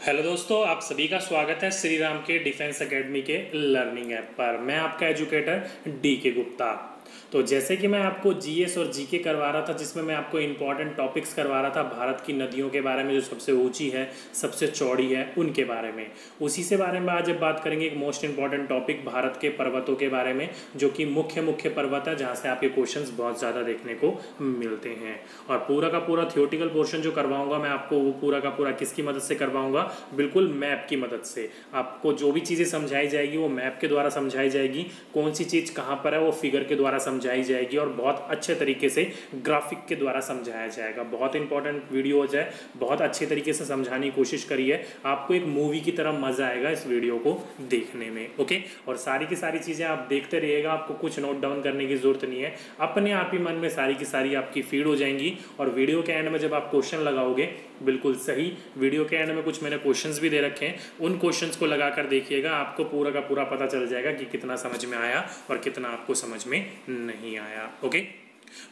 Hello दोस्तों, आप सभी का स्वागत है श्री राम के डिफेंस एकेडमी के लर्निंग ऐप पर। मैं आपका एजुकेटर डी के गुप्ता। तो जैसे कि मैं आपको जीएस और जीके करवा रहा था, जिसमें मैं आपको इंपॉर्टेंट टॉपिक्स करवा रहा था भारत की नदियों के बारे में, जो सबसे ऊंची है, सबसे चौड़ी है, उनके बारे में। उसी से बारे में आज अब बात करेंगे एक मोस्ट इंपॉर्टेंट टॉपिक भारत के पर्वतों के बारे में, जो कि मुख्य मुख्य पर्वत है जहाँ से आपके क्वेश्चंस बहुत ज़्यादा देखने को मिलते हैं। और पूरा का पूरा थियोटिकल पोर्शन जो करवाऊंगा मैं आपको, वो पूरा का पूरा किसकी मदद से करवाऊंगा? बिल्कुल मैप की मदद से। आपको जो भी चीज़ें समझाई जाएगी वो मैप के द्वारा समझाई जाएगी। कौन सी चीज़ कहाँ पर है वो फिगर के द्वारा समझाई जाएगी, और बहुत अच्छे तरीके से ग्राफिक के द्वारा समझाया जाएगा। बहुत इंपॉर्टेंट वीडियो है, बहुत अच्छे तरीके से समझाने की कोशिश करी है। आपको एक मूवी की तरह मजा आएगा इस वीडियो को देखने में। ओके, और सारी की सारी चीज़ें आप देखते रहिएगा, आपको कुछ नोट डाउन करने की जरूरत नहीं है, अपने आप ही मन में सारी की सारी आपकी फीड हो जाएंगी। और वीडियो के एंड में जब आप क्वेश्चन लगाओगे, बिल्कुल सही, वीडियो के एंड में कुछ मैंने क्वेश्चंस भी दे रखे हैं, उन क्वेश्चंस को लगाकर देखिएगा, आपको पूरा का पूरा पता चल जाएगा कि कितना समझ में आया और कितना आपको समझ में नहीं आया। ओके,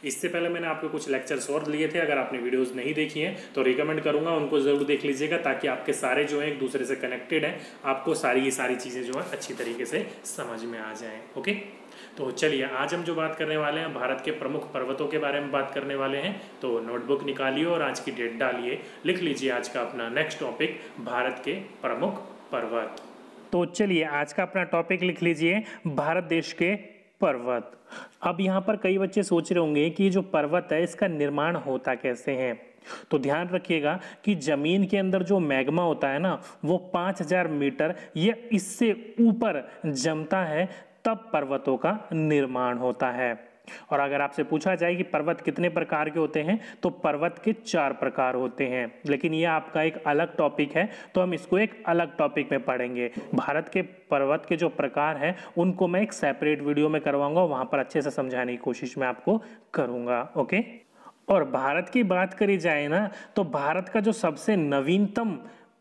इससे पहले मैंने आपको कुछ लेक्चर्स और लिए थे, अगर आपने वीडियोस नहीं देखी हैं तो रिकमेंड करूंगा उनको ज़रूर देख लीजिएगा, ताकि आपके सारे जो हैं एक दूसरे से कनेक्टेड हैं, आपको सारी की सारी चीज़ें जो हैं अच्छी तरीके से समझ में आ जाएं। ओके, तो चलिए आज हम जो बात करने वाले हैं भारत के प्रमुख पर्वतों के बारे में बात करने वाले हैं। तो नोटबुक निकालिए और आज की डेट डालिए, लिख लीजिए आज का अपना नेक्स्ट टॉपिक भारत के प्रमुख पर्वत। तो चलिए आज का अपना टॉपिक लिख लीजिए, भारत देश के पर्वत। अब यहाँ पर कई बच्चे सोच रहे होंगे कि जो पर्वत है इसका निर्माण होता कैसे है। तो ध्यान रखिएगा कि जमीन के अंदर जो मैग्मा होता है ना, वो 5000 मीटर या इससे ऊपर जमता है, तब पर्वतों का निर्माण होता है। और अगर आपसे पूछा जाए कि पर्वत कितने प्रकार के होते हैं, तो पर्वत के 4 प्रकार होते हैं। लेकिन यह आपका एक अलग टॉपिक है, तो हम इसको एक अलग टॉपिक में पढ़ेंगे। भारत के पर्वत के जो प्रकार हैं उनको मैं एक सेपरेट वीडियो में करवाऊंगा, वहां पर अच्छे से समझाने की कोशिश मैं आपको करूंगा। ओके, और भारत की बात करी जाए ना, तो भारत का जो सबसे नवीनतम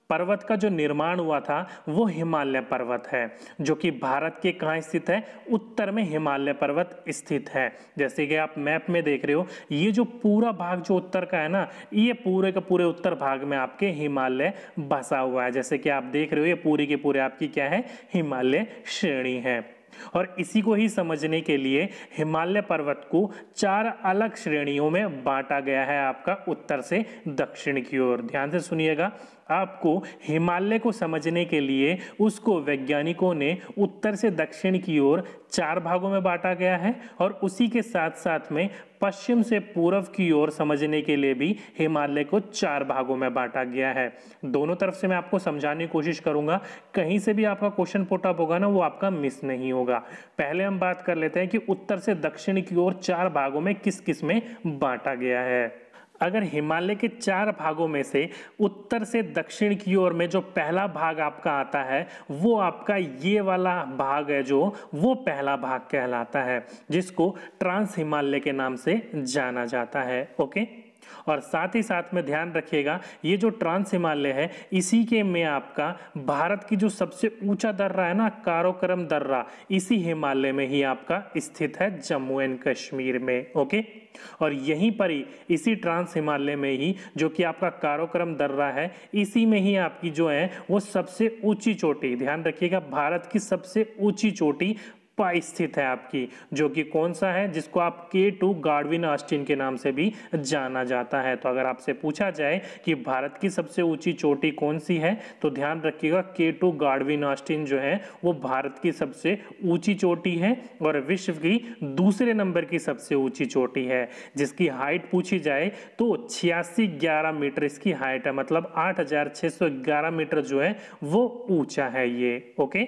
पर्वत का जो निर्माण हुआ था वो हिमालय पर्वत है, जो कि भारत के कहाँ स्थित है? उत्तर में हिमालय पर्वत स्थित है। जैसे कि आप मैप में देख रहे हो, ये जो पूरा भाग जो उत्तर का है ना, ये पूरे के पूरे उत्तर भाग में आपके हिमालय बसा हुआ है। जैसे कि आप देख रहे हो, ये पूरी के पूरे आपकी क्या है? हिमालय श्रेणी है। और इसी को ही समझने के लिए हिमालय पर्वत को 4 अलग श्रेणियों में बांटा गया है, आपका उत्तर से दक्षिण की ओर। ध्यान से सुनिएगा, आपको हिमालय को समझने के लिए उसको वैज्ञानिकों ने उत्तर से दक्षिण की ओर 4 भागों में बांटा गया है, और उसी के साथ साथ में पश्चिम से पूर्व की ओर समझने के लिए भी हिमालय को 4 भागों में बांटा गया है। दोनों तरफ से मैं आपको समझाने की कोशिश करूंगा, कहीं से भी आपका क्वेश्चन पुट अप होगा ना, वो आपका मिस नहीं होगा। पहले हम बात कर लेते हैं कि उत्तर से दक्षिण की ओर 4 भागों में किस किस में बांटा गया है। अगर हिमालय के 4 भागों में से उत्तर से दक्षिण की ओर में जो पहला भाग आपका आता है, वो आपका ये वाला भाग है, जो वो पहला भाग कहलाता है, जिसको ट्रांस हिमालय के नाम से जाना जाता है। ओके, और साथ ही साथ में ध्यान रखिएगा, ये जो ट्रांस हिमालय है, इसी के में आपका भारत की जो सबसे ऊंचा दर्रा है ना, काराकोरम दर्रा, इसी हिमालय में ही आपका स्थित है, जम्मू एंड कश्मीर में। ओके, और यहीं पर ही इसी ट्रांस हिमालय में ही जो कि आपका काराकोरम दर्रा है, इसी में ही आपकी जो है वो सबसे ऊंची चोटी, ध्यान रखिएगा, भारत की सबसे ऊंची चोटी स्थित है आपकी, जो कि कौन सा है? जिसको आप K2 गार्डविन ऑस्टिन के नाम से भी जाना जाता है। तो अगर आपसे पूछा जाए कि भारत की सबसे ऊंची चोटी कौन सी है, तो ध्यान रखिएगा K2 गार्डविन ऑस्टिन जो है वो भारत की सबसे ऊंची चोटी है, और विश्व की दूसरे नंबर की सबसे ऊंची चोटी है। जिसकी हाइट पूछी जाए तो 8611 मीटर इसकी हाइट है, मतलब 8611 मीटर जो है वो ऊंचा है ये। ओके,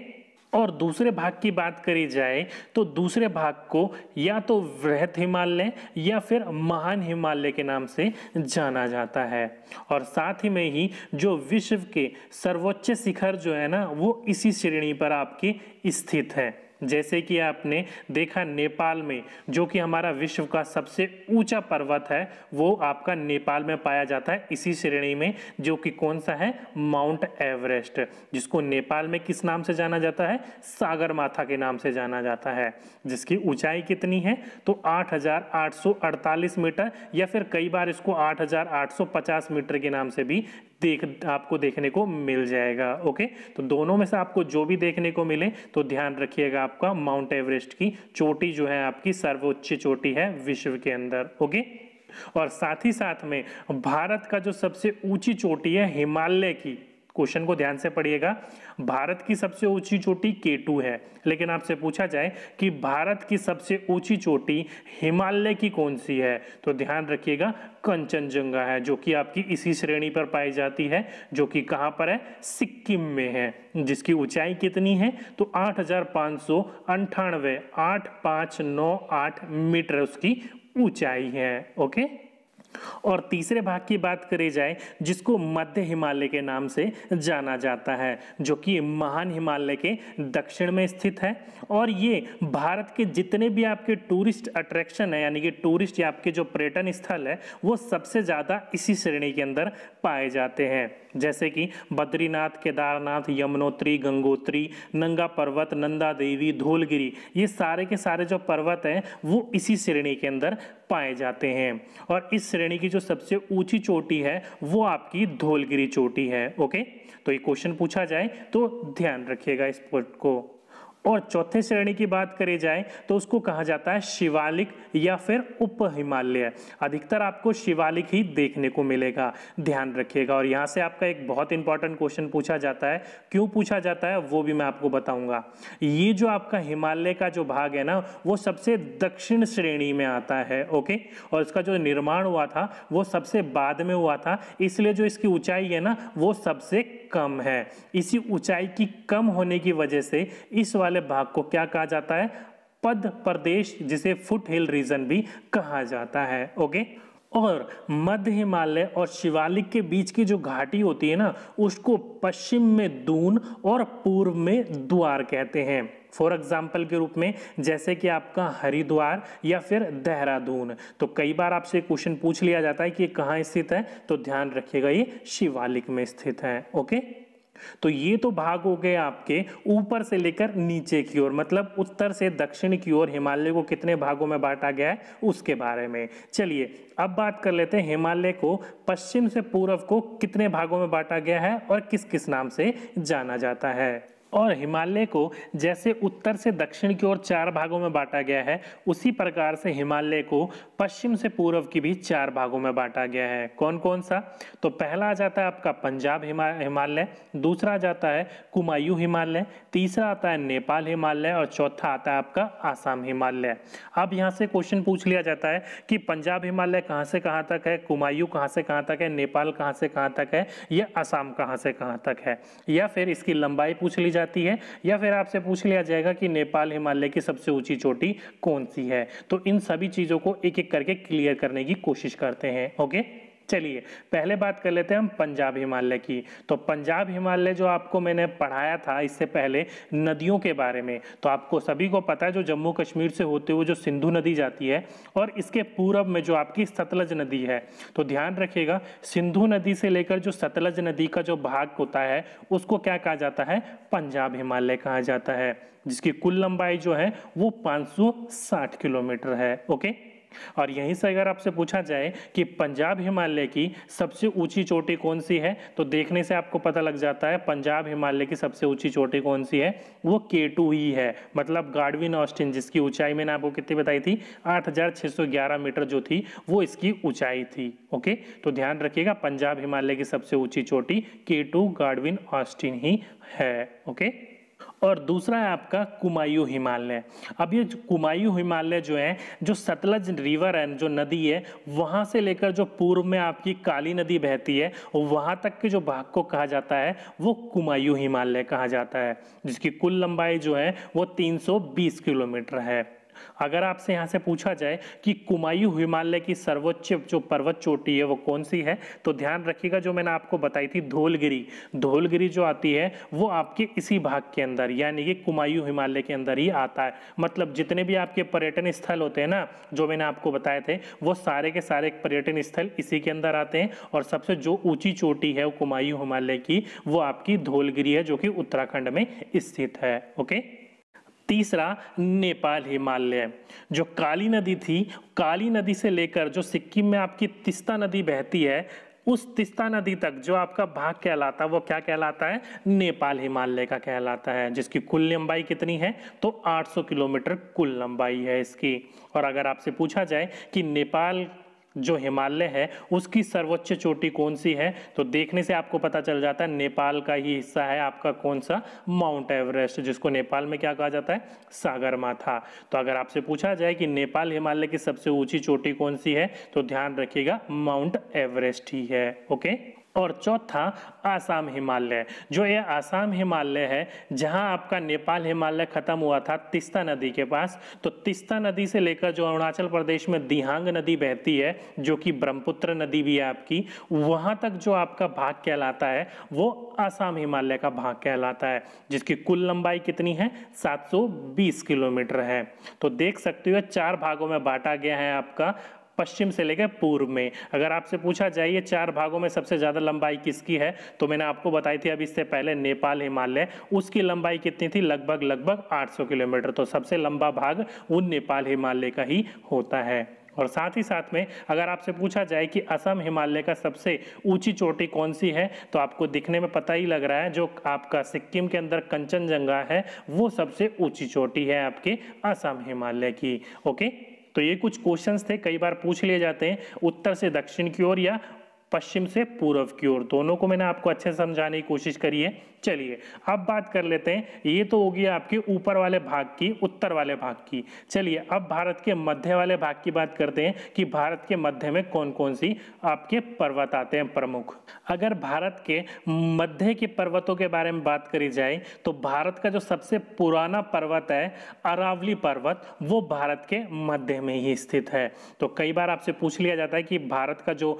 और दूसरे भाग की बात करी जाए तो दूसरे भाग को या तो वृहत हिमालय या फिर महान हिमालय के नाम से जाना जाता है। और साथ ही में ही जो विश्व के सर्वोच्च शिखर जो है ना, वो इसी श्रेणी पर आपकी स्थित है। जैसे कि आपने देखा नेपाल में, जो कि हमारा विश्व का सबसे ऊंचा पर्वत है, वो आपका नेपाल में पाया जाता है, इसी श्रेणी में, जो कि कौन सा है? माउंट एवरेस्ट, जिसको नेपाल में किस नाम से जाना जाता है? सागरमाथा के नाम से जाना जाता है। जिसकी ऊंचाई कितनी है? तो 8848 मीटर, या फिर कई बार इसको 8850 मीटर के नाम से भी आपको देखने को मिल जाएगा। ओके, तो दोनों में से आपको जो भी देखने को मिले तो ध्यान रखिएगा, आपका माउंट एवरेस्ट की चोटी जो है आपकी सर्वोच्च चोटी है विश्व के अंदर। ओके, और साथ ही साथ में भारत का जो सबसे ऊंची चोटी है हिमालय की, क्वेश्चन को ध्यान से पढ़िएगा, भारत की सबसे ऊंची चोटी K2 है, लेकिन आपसे पूछा जाए कि भारत की सबसे ऊंची चोटी हिमालय की कौन सी है, तो ध्यान रखिएगा कंचनजंगा है, जो कि आपकी इसी श्रेणी पर पाई जाती है, जो कि कहां पर है, सिक्किम में है, जिसकी ऊंचाई कितनी है, तो 8598 मीटर उसकी ऊंचाई है। ओके, और तीसरे भाग की बात करी जाए जिसको मध्य हिमालय के नाम से जाना जाता है, जो कि महान हिमालय के दक्षिण में स्थित है, और ये भारत के जितने भी आपके टूरिस्ट अट्रैक्शन है, यानी कि टूरिस्ट या आपके जो पर्यटन स्थल है, वो सबसे ज़्यादा इसी श्रेणी के अंदर पाए जाते हैं, जैसे कि बद्रीनाथ, केदारनाथ, यमुनोत्री, गंगोत्री, नंगा पर्वत, नंदा देवी, धौलगिरी, ये सारे के सारे जो पर्वत हैं वो इसी श्रेणी के अंदर पाए जाते हैं। और इस श्रेणी की जो सबसे ऊंची चोटी है वो आपकी धौलगिरी चोटी है। ओके, तो ये क्वेश्चन पूछा जाए तो ध्यान रखिएगा इस पॉइंट को। और चौथे श्रेणी की बात करी जाए तो उसको कहा जाता है शिवालिक या फिर उप हिमालय। अधिकतर आपको शिवालिक ही देखने को मिलेगा, ध्यान रखिएगा। और यहाँ से आपका एक बहुत इंपॉर्टेंट क्वेश्चन पूछा जाता है, क्यों पूछा जाता है वो भी मैं आपको बताऊंगा। ये जो आपका हिमालय का जो भाग है ना, वो सबसे दक्षिण श्रेणी में आता है। ओके, और इसका जो निर्माण हुआ था वो सबसे बाद में हुआ था, इसलिए जो इसकी ऊंचाई है ना वो सबसे कम है। इसी ऊंचाई की कम होने की वजह से इस वाले भाग को क्या कहा जाता है, पद प्रदेश, जिसे फुट हिल रीजन भी कहा जाता है। ओके, और मध्य हिमालय और शिवालिक के बीच की जो घाटी होती है ना, उसको पश्चिम में दून और पूर्व में द्वार कहते हैं। फॉर एग्जाम्पल के रूप में जैसे कि आपका हरिद्वार या फिर देहरादून। तो कई बार आपसे क्वेश्चन पूछ लिया जाता है कि ये कहाँ स्थित है, तो ध्यान रखिएगा ये शिवालिक में स्थित है। ओके, तो ये तो भाग हो गए आपके ऊपर से लेकर नीचे की ओर, मतलब उत्तर से दक्षिण की ओर हिमालय को कितने भागों में बांटा गया है उसके बारे में। चलिए अब बात कर लेते हैं हिमालय को पश्चिम से पूर्व को कितने भागों में बांटा गया है और किस किस नाम से जाना जाता है। और हिमालय को जैसे उत्तर से दक्षिण की ओर 4 भागों में बांटा गया है, उसी प्रकार से हिमालय को पश्चिम से पूर्व की भी 4 भागों में बांटा गया है। कौन कौन सा, तो पहला आ जाता है आपका पंजाब हिमालय, दूसरा आ जाता है कुमायूं हिमालय, तीसरा आता है नेपाल हिमालय, और चौथा आता है आपका आसाम हिमालय। अब यहाँ से क्वेश्चन पूछ लिया जाता है कि पंजाब हिमालय कहाँ से कहाँ तक है, कुमायूं कहाँ से कहाँ तक है, नेपाल कहाँ से कहाँ तक है, या आसाम कहाँ से कहाँ तक है, या फिर इसकी लंबाई पूछ ली जाती है, या फिर आपसे पूछ लिया जाएगा कि नेपाल हिमालय की सबसे ऊंची चोटी कौन सी है। तो इन सभी चीजों को एक एक करके क्लियर करने की कोशिश करते हैं। ओके, चलिए पहले बात कर लेते हैं हम पंजाब हिमालय की। तो पंजाब हिमालय जो आपको मैंने पढ़ाया था इससे पहले नदियों के बारे में, तो आपको सभी को पता है जो जम्मू कश्मीर से होते हुए जो सिंधु नदी जाती है, और इसके पूरब में जो आपकी सतलज नदी है। तो ध्यान रखिएगा सिंधु नदी से लेकर जो सतलज नदी का जो भाग होता है उसको क्या कहा जाता है, पंजाब हिमालय कहा जाता है, जिसकी कुल लंबाई जो है वो 560 किलोमीटर है। ओके, और यहीं से अगर आपसे पूछा जाए कि पंजाब हिमालय की सबसे ऊंची चोटी कौन सी है, तो देखने से आपको पता लग जाता है पंजाब हिमालय की सबसे ऊंची चोटी कौन सी है, वो K2 ही है, मतलब गाडविन ऑस्टिन, जिसकी ऊंचाई मैंने आपको कितनी बताई थी, 8611 मीटर जो थी वो इसकी ऊंचाई थी। ओके, तो ध्यान रखिएगा पंजाब हिमालय की सबसे ऊंची चोटी K2 गाडविन ऑस्टिन ही है। ओके, और दूसरा है आपका कुमायूं हिमालय। अब ये कुमायूं हिमालय जो है, जो सतलज रिवर है, जो नदी है, वहां से लेकर जो पूर्व में आपकी काली नदी बहती है वहां तक के जो भाग को कहा जाता है वो कुमायूं हिमालय कहा जाता है, जिसकी कुल लंबाई जो है वो 320 किलोमीटर है। अगर आपसे यहाँ से पूछा जाए कि कुमायूं हिमालय की सर्वोच्च जो पर्वत चोटी है वो कौन सी है, तो ध्यान रखिएगा जो मैंने आपको बताई थी धौलगिरी, धौलगिरी जो आती है वो आपके इसी भाग के अंदर यानी कि कुमायूं हिमालय के अंदर ही आता है। मतलब जितने भी आपके पर्यटन स्थल होते हैं ना जो मैंने आपको बताए थे, वो सारे के सारे पर्यटन स्थल इसी के अंदर आते हैं, और सबसे जो ऊंची चोटी है वो कुमायूं हिमालय की वो आपकी धौलगिरी है, जो कि उत्तराखंड में स्थित है। ओके, तीसरा नेपाल हिमालय, जो काली नदी थी, काली नदी से लेकर जो सिक्किम में आपकी तीस्ता नदी बहती है, उस तीस्ता नदी तक जो आपका भाग कहलाता है वो क्या कहलाता है, नेपाल हिमालय का कहलाता है, जिसकी कुल लंबाई कितनी है, तो 800 किलोमीटर कुल लंबाई है इसकी। और अगर आपसे पूछा जाए कि नेपाल जो हिमालय है उसकी सर्वोच्च चोटी कौन सी है, तो देखने से आपको पता चल जाता है नेपाल का ही हिस्सा है आपका कौन सा, माउंट एवरेस्ट, जिसको नेपाल में क्या कहा जाता है, सागरमाथा। तो अगर आपसे पूछा जाए कि नेपाल हिमालय की सबसे ऊंची चोटी कौन सी है, तो ध्यान रखिएगा माउंट एवरेस्ट ही है। ओके। और चौथा आसाम हिमालय, जो ये आसाम हिमालय है जहां आपका नेपाल हिमालय खत्म हुआ था तीस्ता नदी के पास, तो तीस्ता नदी से लेकर जो अरुणाचल प्रदेश में दिहांग नदी बहती है जो कि ब्रह्मपुत्र नदी भी है आपकी, वहां तक जो आपका भाग कहलाता है वो आसाम हिमालय का भाग कहलाता है, जिसकी कुल लंबाई कितनी है, 720 किलोमीटर है। तो देख सकते हो 4 भागों में बांटा गया है आपका पश्चिम से लेकर पूर्व में। अगर आपसे पूछा जाए ये 4 भागों में सबसे ज्यादा लंबाई किसकी है, तो मैंने आपको बताई थी अभी इससे पहले नेपाल हिमालय, उसकी लंबाई कितनी थी, लगभग 800 किलोमीटर। तो सबसे लंबा भाग वो नेपाल हिमालय का ही होता है। और साथ ही साथ में अगर आपसे पूछा जाए कि असम हिमालय का सबसे ऊंची चोटी कौन सी है, तो आपको दिखने में पता ही लग रहा है जो आपका सिक्किम के अंदर कंचनजंगा है वो सबसे ऊंची चोटी है आपके असम हिमालय की। ओके। तो ये कुछ क्वेश्चंस थे, कई बार पूछ लिए जाते हैं उत्तर से दक्षिण की ओर या पश्चिम से पूर्व की ओर, दोनों को मैंने आपको अच्छे से समझाने की कोशिश करी है। चलिए अब बात कर लेते हैं, ये तो होगी आपके ऊपर वाले भाग की, उत्तर वाले भाग की। चलिए अब भारत के मध्य वाले भाग की बात करते हैं कि भारत के मध्य में कौन कौन सी आपके पर्वत आते हैं प्रमुख। अगर भारत के मध्य के पर्वतों के बारे में बात करी जाए तो भारत का जो सबसे पुराना पर्वत है अरावली पर्वत, वो भारत के मध्य में ही स्थित है। तो कई बार आपसे पूछ लिया जाता है कि भारत का जो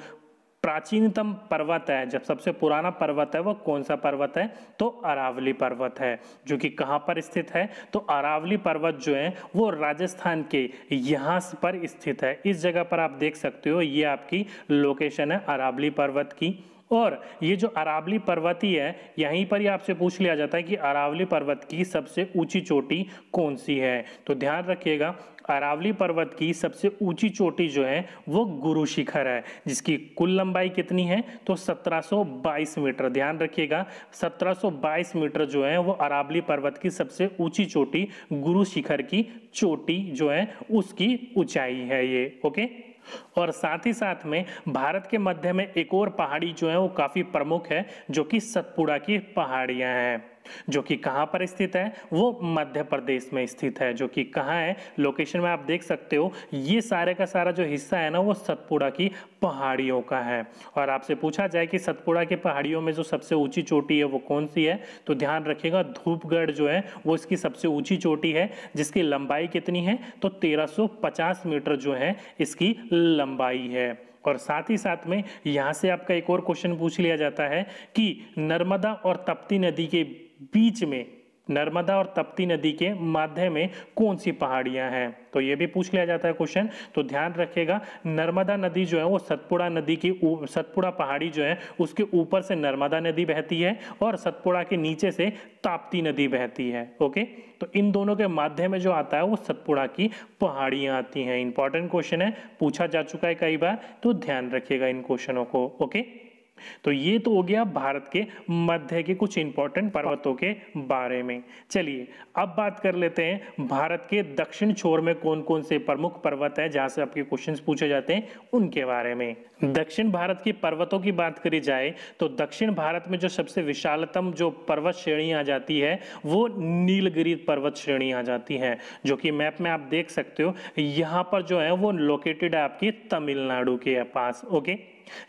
प्राचीनतम पर्वत है, जब सबसे पुराना पर्वत है वो कौन सा पर्वत है, तो अरावली पर्वत है, जो कि कहाँ पर स्थित है, तो अरावली पर्वत जो है वो राजस्थान के यहाँ पर स्थित है। इस जगह पर आप देख सकते हो ये आपकी लोकेशन है अरावली पर्वत की। और ये जो अरावली पर्वत ही है, यहीं पर ही आपसे पूछ लिया जाता है कि अरावली पर्वत की सबसे ऊंची चोटी कौन सी है। तो ध्यान रखिएगा अरावली पर्वत की सबसे ऊंची चोटी जो है वो गुरु शिखर है, जिसकी कुल लंबाई कितनी है, तो 1722 मीटर। ध्यान रखिएगा 1722 मीटर जो है वो अरावली पर्वत की सबसे ऊंची चोटी, गुरु शिखर की चोटी जो है उसकी ऊंचाई है ये। ओके। और साथ ही साथ में भारत के मध्य में एक और पहाड़ी जो है वो काफी प्रमुख है, जो कि सतपुड़ा की पहाड़ियां हैं, जो कि कहां पर स्थित है, वो मध्य प्रदेश में स्थित है। जो कि कहां है, लोकेशन में आप देख सकते हो, ये सारे का सारा जो हिस्सा है ना वो सतपुड़ा की पहाड़ियों का है। और आपसे पूछा जाए कि सतपुड़ा की पहाड़ियों में जो सबसे ऊंची चोटी है वो कौन सी है, तो ध्यान रखिएगा धूपगढ़ जो है वो इसकी सबसे ऊंची चोटी है, जिसकी लंबाई कितनी है, तो 1350 मीटर जो है इसकी लंबाई है। और साथ ही साथ में यहां से आपका एक और क्वेश्चन पूछ लिया जाता है कि नर्मदा और तप्ती नदी के बीच में, नर्मदा और तप्ती नदी के मध्य में कौन सी पहाड़ियां हैं, तो ये भी पूछ लिया जाता है क्वेश्चन। तो ध्यान रखिएगा नर्मदा नदी जो है वो सतपुड़ा नदी की, सतपुड़ा पहाड़ी जो है उसके ऊपर से नर्मदा नदी बहती है और सतपुड़ा के नीचे से ताप्ती नदी बहती है। ओके। तो इन दोनों के माध्यम में जो आता है वो सतपुड़ा की पहाड़ियां आती हैं। इंपॉर्टेंट क्वेश्चन है, पूछा जा चुका है कई बार, तो ध्यान रखिएगा इन क्वेश्चनों को। ओके। तो ये तो हो गया भारत के मध्य के कुछ इंपॉर्टेंट पर्वतों के बारे में। चलिए अब बात कर लेते हैं भारत के दक्षिण छोर में कौन कौन से प्रमुख पर्वत है जहां से आपके क्वेश्चंस पूछे जाते हैं उनके बारे में। दक्षिण भारत की पर्वतों की बात करी जाए तो दक्षिण भारत में जो सबसे विशालतम जो पर्वत श्रेणी आ जाती है वो नीलगिरी पर्वत श्रेणी आ जाती है, जो कि मैप में आप देख सकते हो यहाँ पर जो है वो लोकेटेड है आपकी तमिलनाडु के पास। ओके।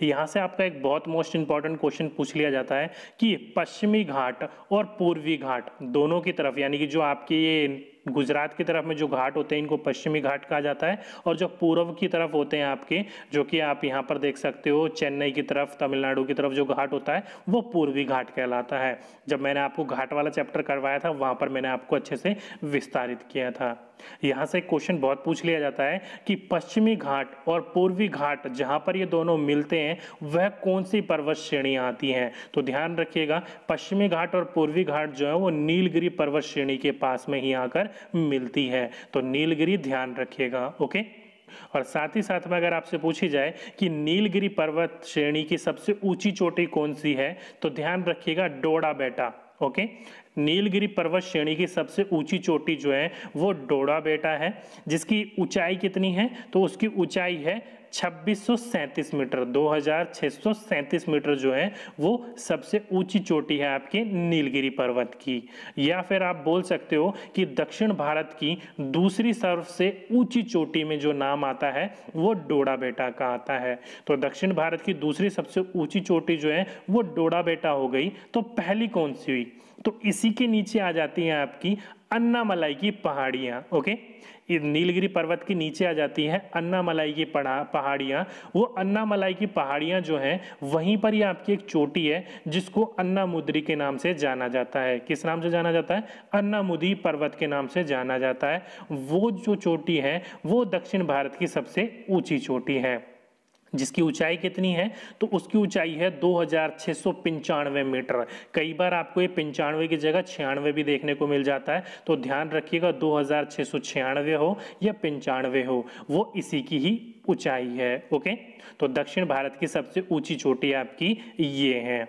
यहां से आपका एक बहुत मोस्ट इंपॉर्टेंट क्वेश्चन पूछ लिया जाता है कि पश्चिमी घाट और पूर्वी घाट दोनों की तरफ, यानी कि जो आपकी ये गुजरात की तरफ में जो घाट होते हैं इनको पश्चिमी घाट कहा जाता है, और जो पूर्व की तरफ होते हैं आपके, जो कि आप यहाँ पर देख सकते हो चेन्नई की तरफ, तमिलनाडु की तरफ जो घाट होता है वो पूर्वी घाट कहलाता है। जब मैंने आपको घाट वाला चैप्टर करवाया था वहां पर मैंने आपको अच्छे से विस्तारित किया था। यहाँ से क्वेश्चन बहुत पूछ लिया जाता है कि पश्चिमी घाट और पूर्वी घाट जहां पर ये दोनों मिलते हैं वह कौन सी पर्वत श्रेणियां आती हैं, तो ध्यान रखिएगा पश्चिमी घाट और पूर्वी घाट जो है वो नीलगिरी पर्वत श्रेणी के पास में ही आकर मिलती है। तो नीलगिरी ध्यान रखिएगा। ओके। और साथ ही साथ में अगर आपसे पूछी जाए कि नीलगिरी पर्वत श्रेणी की सबसे ऊंची चोटी कौन सी है, तो ध्यान रखिएगा डोडा बेटा। ओके, नीलगिरी पर्वत श्रेणी की सबसे ऊंची चोटी जो है वो डोडा बेटा है, जिसकी ऊंचाई कितनी है, तो उसकी ऊंचाई है 2637 मीटर, 2637 मीटर जो है वो सबसे ऊंची चोटी है आपके नीलगिरी पर्वत की। या फिर आप बोल सकते हो कि दक्षिण भारत की दूसरी सबसे ऊंची चोटी में जो नाम आता है वो डोडा बेटा का आता है। तो दक्षिण भारत की दूसरी सबसे ऊंची चोटी जो है वो डोडा बेटा हो गई। तो पहली कौन सी हुई, तो इसी के नीचे आ जाती हैं आपकी अन्नामलाई की पहाड़ियां। ओके, ये नीलगिरी पर्वत के नीचे आ जाती है अन्नामलाई की पहाड़ियां। वो अन्नामलाई की पहाड़ियां जो हैं वहीं पर ही आपकी एक चोटी है जिसको अन्नामुद्री के नाम से जाना जाता है। किस नाम से जाना जाता है, अन्नामुदी पर्वत के नाम से जाना जाता है। वो जो चोटी है वो दक्षिण भारत की सबसे ऊंची चोटी है, जिसकी ऊंचाई कितनी है, तो उसकी ऊंचाई है 2695 मीटर। कई बार आपको ये 95 की जगह 96 भी देखने को मिल जाता है, तो ध्यान रखिएगा 2696 हो या 95 हो, वो इसी की ही ऊंचाई है। ओके, तो दक्षिण भारत की सबसे ऊंची चोटी आपकी ये है।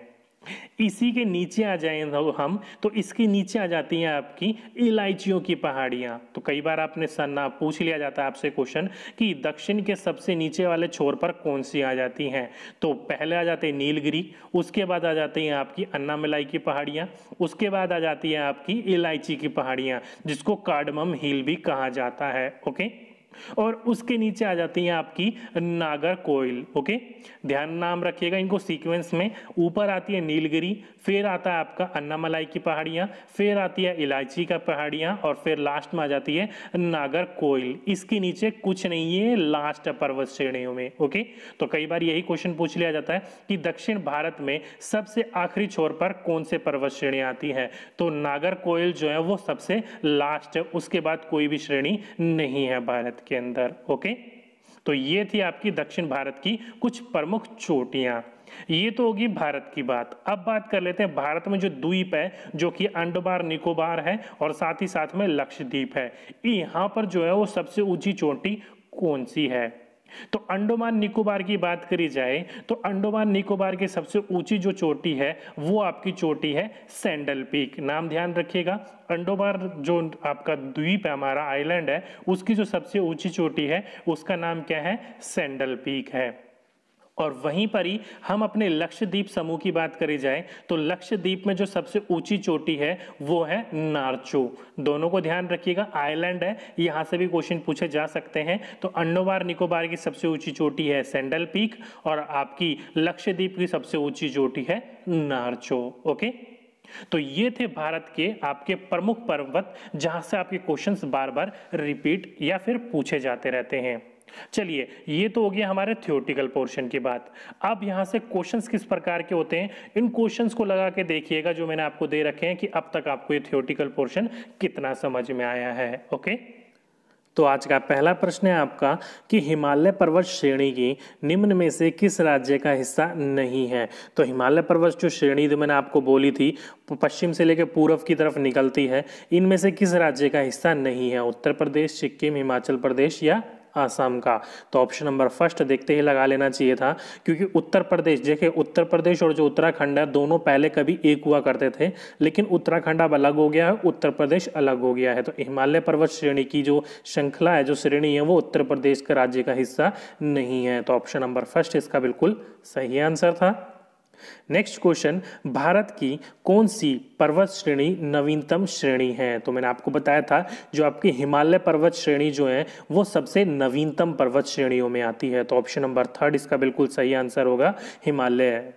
इसी के नीचे आ जाए हम, तो इसके नीचे आ जाती हैं आपकी इलायचियों की पहाड़ियां। तो कई बार आपने सन्ना पूछ लिया जाता है आपसे क्वेश्चन कि दक्षिण के सबसे नीचे वाले छोर पर कौन सी आ जाती हैं, तो पहले आ जाते हैं नीलगिरी, उसके बाद आ जाती हैं आपकी अन्नामलाई की पहाड़ियां, उसके बाद आ जाती है आपकी इलायची की पहाड़ियां जिसको कार्डमम हिल भी कहा जाता है। ओके, और उसके नीचे आ जाती हैं आपकी नागरकोइल। ओके, ध्यान नाम रखिएगा इनको सीक्वेंस में, ऊपर आती है नीलगिरी, फिर आता है आपका अन्नामलाई की पहाड़ियां, फिर आती है इलायची का पहाड़ियां, और फिर लास्ट में आ जाती है नागरकोइल। इसके नीचे कुछ नहीं है लास्ट पर्वत श्रेणियों में। ओके, तो कई बार यही क्वेश्चन पूछ लिया जाता है कि दक्षिण भारत में सबसे आखिरी छोर पर कौन से पर्वत श्रेणी आती है, तो नागरकोइल जो है वो सबसे लास्ट है, उसके बाद कोई भी श्रेणी नहीं है भारत के अंदर। ओके, तो ये थी आपकी दक्षिण भारत की कुछ प्रमुख चोटियां। ये तो होगी भारत की बात। अब बात कर लेते हैं भारत में जो द्वीप है, जो कि अंडमान निकोबार है और साथ ही साथ में लक्षद्वीप है, यहाँ पर जो है वो सबसे ऊंची चोटी कौन सी है। तो अंडमान निकोबार की बात करी जाए तो अंडमान निकोबार की सबसे ऊंची जो चोटी है वो आपकी चोटी है सैंडल पीक। नाम ध्यान रखिएगा, अंडमान जो आपका द्वीप है, हमारा आइलैंड है, उसकी जो सबसे ऊंची चोटी है उसका नाम क्या है, सैंडल पीक है। और वहीं पर ही हम अपने लक्षद्वीप समूह की बात करी जाए तो लक्षद्वीप में जो सबसे ऊंची चोटी है वो है नारचो। दोनों को ध्यान रखिएगा, आइलैंड है, यहाँ से भी क्वेश्चन पूछे जा सकते हैं। तो अंडमान निकोबार की सबसे ऊंची चोटी है सैंडल पीक और आपकी लक्षद्वीप की सबसे ऊंची चोटी है नारचो। ओके, तो ये थे भारत के आपके प्रमुख पर्वत जहां से आपके क्वेश्चंस बार बार रिपीट या फिर पूछे जाते रहते हैं। चलिए, ये तो हो गया हमारे थ्योरेटिकल पोर्शन की बात। अब यहां से क्वेश्चंस किस प्रकार के होते हैं, इन क्वेश्चंस को लगा के देखिएगा जो मैंने आपको दे रखे हैं कि अब तक आपको ये थ्योरेटिकल पोर्शन कितना समझ में आया है। ओके, तो आज का पहला प्रश्न है आपका कि हिमालय पर्वत श्रेणी की निम्न में से किस राज्य का हिस्सा नहीं है। तो हिमालय पर्वत जो श्रेणी जो मैंने आपको बोली थी पश्चिम से लेकर पूर्व की तरफ निकलती है, इनमें से किस राज्य का हिस्सा नहीं है, उत्तर प्रदेश, सिक्किम, हिमाचल प्रदेश या आसाम का। तो ऑप्शन नंबर फर्स्ट देखते ही लगा लेना चाहिए था, क्योंकि उत्तर प्रदेश, देखिए उत्तर प्रदेश और जो उत्तराखंड है दोनों पहले कभी एक हुआ करते थे, लेकिन उत्तराखंड अब अलग हो गया है, उत्तर प्रदेश अलग हो गया है। तो हिमालय पर्वत श्रेणी की जो श्रृंखला है, जो श्रेणी है, वो उत्तर प्रदेश का राज्य का हिस्सा नहीं है। तो ऑप्शन नंबर फर्स्ट इसका बिल्कुल सही आंसर था। नेक्स्ट क्वेश्चन, भारत की कौन सी पर्वत श्रेणी नवीनतम श्रेणी है। तो मैंने आपको बताया था जो आपकी हिमालय पर्वत श्रेणी जो है वो सबसे नवीनतम पर्वत श्रेणियों में आती है। तो ऑप्शन नंबर थर्ड इसका बिल्कुल सही आंसर होगा, हिमालय।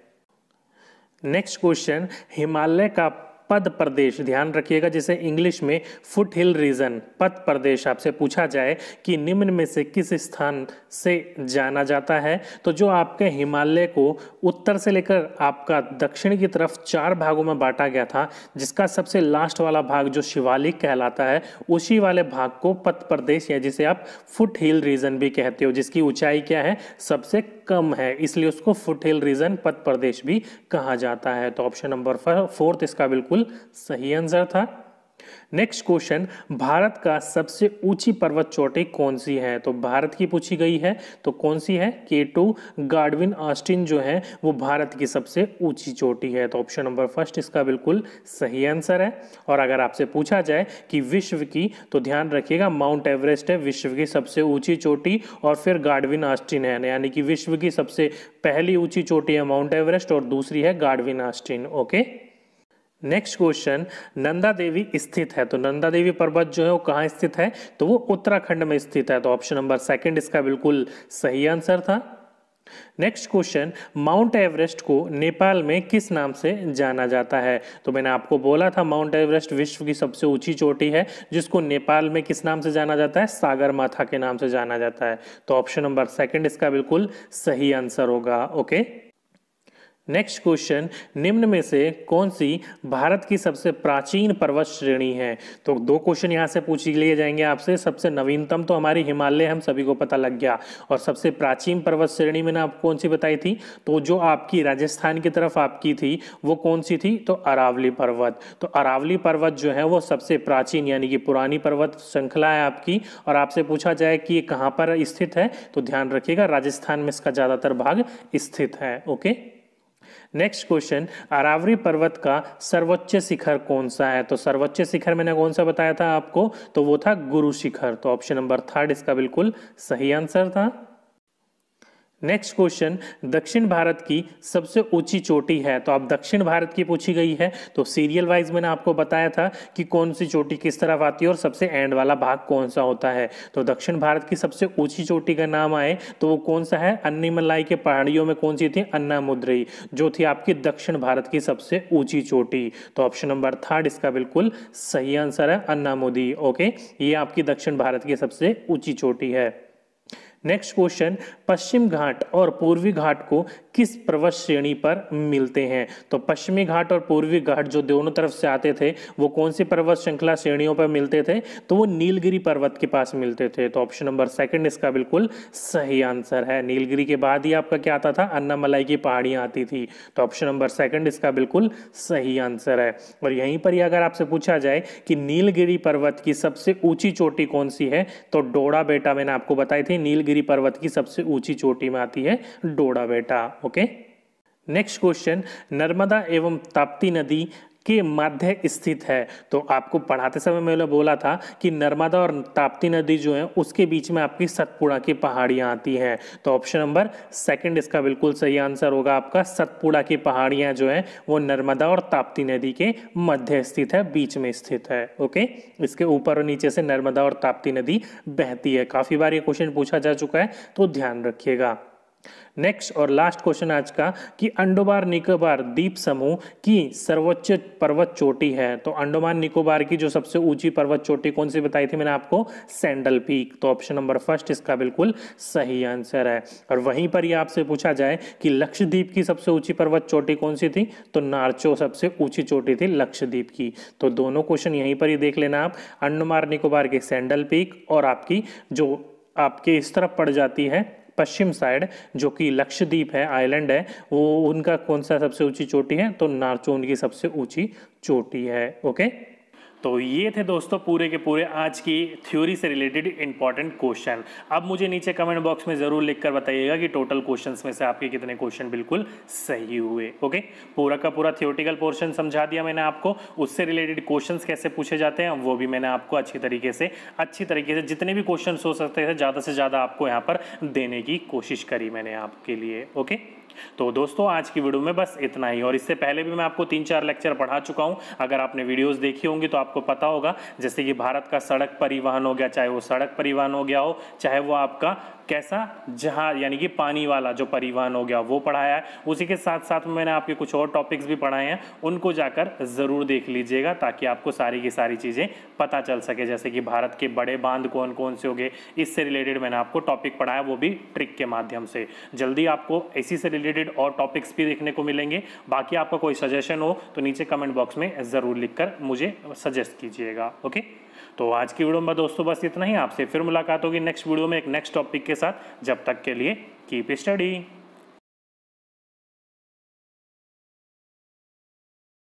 नेक्स्ट क्वेश्चन, हिमालय का पद प्रदेश, ध्यान रखिएगा जिसे इंग्लिश में फुट हिल रीजन, पद प्रदेश आपसे पूछा जाए कि निम्न में से किस स्थान से जाना जाता है, तो जो आपके हिमालय को उत्तर से लेकर आपका दक्षिण की तरफ 4 भागों में बांटा गया था, जिसका सबसे लास्ट वाला भाग जो शिवालिक कहलाता है, उसी वाले भाग को पद प्रदेश या जिसे आप फुट हिल रीजन भी कहते हो, जिसकी ऊंचाई क्या है, सबसे कम है, इसलिए उसको फुट हिल रीजन, पद प्रदेश भी कहा जाता है। तो ऑप्शन नंबर 4 इसका बिल्कुल सही आंसर था। नेक्स्ट क्वेश्चन, भारत का सबसे ऊंची पर्वत चोटी कौन सी है? तो भारत की पूछी गई है, तो कौन सी है? K2 गार्डविन ऑस्टिन जो है वो भारत की सबसे ऊंची चोटी है। तो ऑप्शन नंबर फर्स्ट इसका बिल्कुल सही आंसर है। और अगर आपसे पूछा जाए कि विश्व की, तो ध्यान रखिएगा माउंट एवरेस्ट है विश्व की सबसे ऊंची चोटी, और फिर गार्डविन ऑस्टिन है, यानी कि विश्व की सबसे पहली ऊंची चोटी है माउंट एवरेस्ट और दूसरी है Godwin Austen. Okay, next question, Nanda Devi स्थित है? तो नंदा देवी पर्वत जो है वो कहाँ स्थित है? तो वो उत्तराखंड में स्थित है। तो ऑप्शन नंबर सेकंड इसका बिल्कुल सही आंसर था। नेक्स्ट क्वेश्चन, माउंट एवरेस्ट को नेपाल में किस नाम से जाना जाता है? तो मैंने आपको बोला था माउंट एवरेस्ट विश्व की सबसे ऊंची चोटी है, जिसको नेपाल में किस नाम से जाना जाता है? सागर माथा के नाम से जाना जाता है। तो ऑप्शन नंबर सेकंड इसका बिल्कुल सही आंसर होगा। ओके, नेक्स्ट क्वेश्चन, निम्न में से कौन सी भारत की सबसे प्राचीन पर्वत श्रेणी है? तो दो क्वेश्चन यहाँ से पूछ लिए जाएंगे आपसे। सबसे नवीनतम तो हमारी हिमालय हम सभी को पता लग गया, और सबसे प्राचीन पर्वत श्रेणी मैंने आपको कौन सी बताई थी? तो जो आपकी राजस्थान की तरफ आपकी थी वो कौन सी थी? तो अरावली पर्वत। तो अरावली पर्वत जो है वो सबसे प्राचीन यानी कि पुरानी पर्वत श्रृंखला है आपकी। और आपसे पूछा जाए कि ये कहाँ पर स्थित है, तो ध्यान रखिएगा राजस्थान में इसका ज्यादातर भाग स्थित है। ओके, नेक्स्ट क्वेश्चन, अरावली पर्वत का सर्वोच्च शिखर कौन सा है? तो सर्वोच्च शिखर मैंने कौन सा बताया था आपको? तो वो था गुरु शिखर। तो ऑप्शन नंबर थर्ड इसका बिल्कुल सही आंसर था। नेक्स्ट क्वेश्चन, दक्षिण भारत की सबसे ऊंची चोटी है? तो अब दक्षिण भारत की पूछी गई है, तो सीरियल वाइज मैंने आपको बताया था कि कौन सी चोटी किस तरफ आती है और सबसे एंड वाला भाग कौन सा होता है। तो दक्षिण भारत की सबसे ऊंची चोटी का नाम आए तो वो कौन सा है? अन्नीमलाई के पहाड़ियों में कौन सी थी? अन्नामुद्रई, जो थी आपकी दक्षिण भारत की सबसे ऊंची चोटी। तो ऑप्शन नंबर थर्ड इसका बिल्कुल सही आंसर है, अन्नामुदी। ओके, ये आपकी दक्षिण भारत की सबसे ऊंची चोटी है। नेक्स्ट क्वेश्चन, पश्चिम घाट और पूर्वी घाट को किस पर्वत श्रेणी पर मिलते हैं? तो पश्चिमी घाट और पूर्वी घाट जो दोनों तरफ से आते थे वो कौन सी पर्वत श्रृंखला श्रेणियों पर मिलते थे? तो वो नीलगिरी पर्वत के पास मिलते थे। तो ऑप्शन नंबर सेकंड इसका बिल्कुल सही आंसर है। नीलगिरी के बाद ही आपका क्या आता था? अन्नामलाई की पहाड़ियां आती थी। तो ऑप्शन नंबर सेकंड इसका बिल्कुल सही आंसर है। और यहीं पर ही अगर आपसे पूछा जाए कि नीलगिरी पर्वत की सबसे ऊंची चोटी कौन सी है, तो डोडा बेटा मैंने आपको बताई थी नीलगिरी पर्वत की सबसे ऊंची चोटी में आती है डोडा बेटा। ओके, नेक्स्ट क्वेश्चन, नर्मदा एवं ताप्ती नदी के मध्य स्थित है? तो आपको पढ़ाते समय मैंने बोला था कि नर्मदा और ताप्ती नदी जो है उसके बीच में आपकी सतपुड़ा की पहाड़ियां आती हैं। तो ऑप्शन नंबर सेकंड इसका बिल्कुल सही आंसर होगा आपका। सतपुड़ा की पहाड़ियां जो है वो नर्मदा और ताप्ती नदी के मध्य स्थित है, बीच में स्थित है। ओके, इसके ऊपर और नीचे से नर्मदा और ताप्ती नदी बहती है। काफी बार ये क्वेश्चन पूछा जा चुका है, तो ध्यान रखिएगा। नेक्स्ट और लास्ट क्वेश्चन आज का, कि अंडमान निकोबार द्वीप समूह की सर्वोच्च पर्वत चोटी है? तो अंडमान निकोबार की जो सबसे ऊंची पर्वत चोटी कौन सी बताई थी मैंने आपको? Sandal peak. तो ऑप्शन नंबर फर्स्ट इसका बिल्कुल सही आंसर है। और वहीं पर ही आपसे पूछा जाए कि लक्षद्वीप की सबसे ऊंची पर्वत चोटी कौन सी थी? तो नारचो सबसे ऊंची चोटी थी लक्षद्वीप की। तो दोनों क्वेश्चन यहीं पर ही देख लेना आप, अंडमान निकोबार के सैंडल पीक और आपकी जो आपके इस तरफ पड़ जाती है पश्चिम साइड जो कि लक्षद्वीप है, आइलैंड है, वो उनका कौन सा सबसे ऊंची चोटी है? तो नारचो उनकी सबसे ऊंची चोटी है। ओके, तो ये थे दोस्तों पूरे के पूरे आज की थ्योरी से रिलेटेड इंपॉर्टेंट क्वेश्चन। अब मुझे नीचे कमेंट बॉक्स में ज़रूर लिखकर बताइएगा कि टोटल क्वेश्चंस में से आपके कितने क्वेश्चन बिल्कुल सही हुए। ओके, पूरा का पूरा थ्योरेटिकल पोर्शन समझा दिया मैंने आपको, उससे रिलेटेड क्वेश्चंस कैसे पूछे जाते हैं वो भी मैंने आपको अच्छी तरीके से जितने भी क्वेश्चन हो सकते थे ज़्यादा से ज़्यादा आपको यहाँ पर देने की कोशिश करी मैंने आपके लिए। ओके, तो दोस्तों आज की वीडियो में बस इतना ही। और इससे पहले भी मैं आपको 3-4 लेक्चर पढ़ा चुका हूं, अगर आपने वीडियोस देखी होंगी तो आपको पता होगा। जैसे कि भारत का सड़क परिवहन हो गया, चाहे वो सड़क परिवहन हो गया हो, चाहे वो आपका कैसा जहाज यानी कि पानी वाला जो परिवहन हो गया वो पढ़ाया है। उसी के साथ साथ मैंने आपके कुछ और टॉपिक्स भी पढ़ाए हैं, उनको जाकर ज़रूर देख लीजिएगा ताकि आपको सारी की सारी चीज़ें पता चल सके। जैसे कि भारत के बड़े बांध कौन कौन से हो गए, इससे रिलेटेड मैंने आपको टॉपिक पढ़ाया, वो भी ट्रिक के माध्यम से। जल्दी आपको इसी से रिलेटेड और टॉपिक्स भी देखने को मिलेंगे। बाकी आपका कोई सजेशन हो तो नीचे कमेंट बॉक्स में ज़रूर लिखकर मुझे सजेस्ट कीजिएगा। ओके, तो आज की वीडियो में दोस्तों बस इतना ही। आपसे फिर मुलाकात होगी नेक्स्ट वीडियो में एक नेक्स्ट टॉपिक के साथ। जब तक के लिए कीप स्टडी।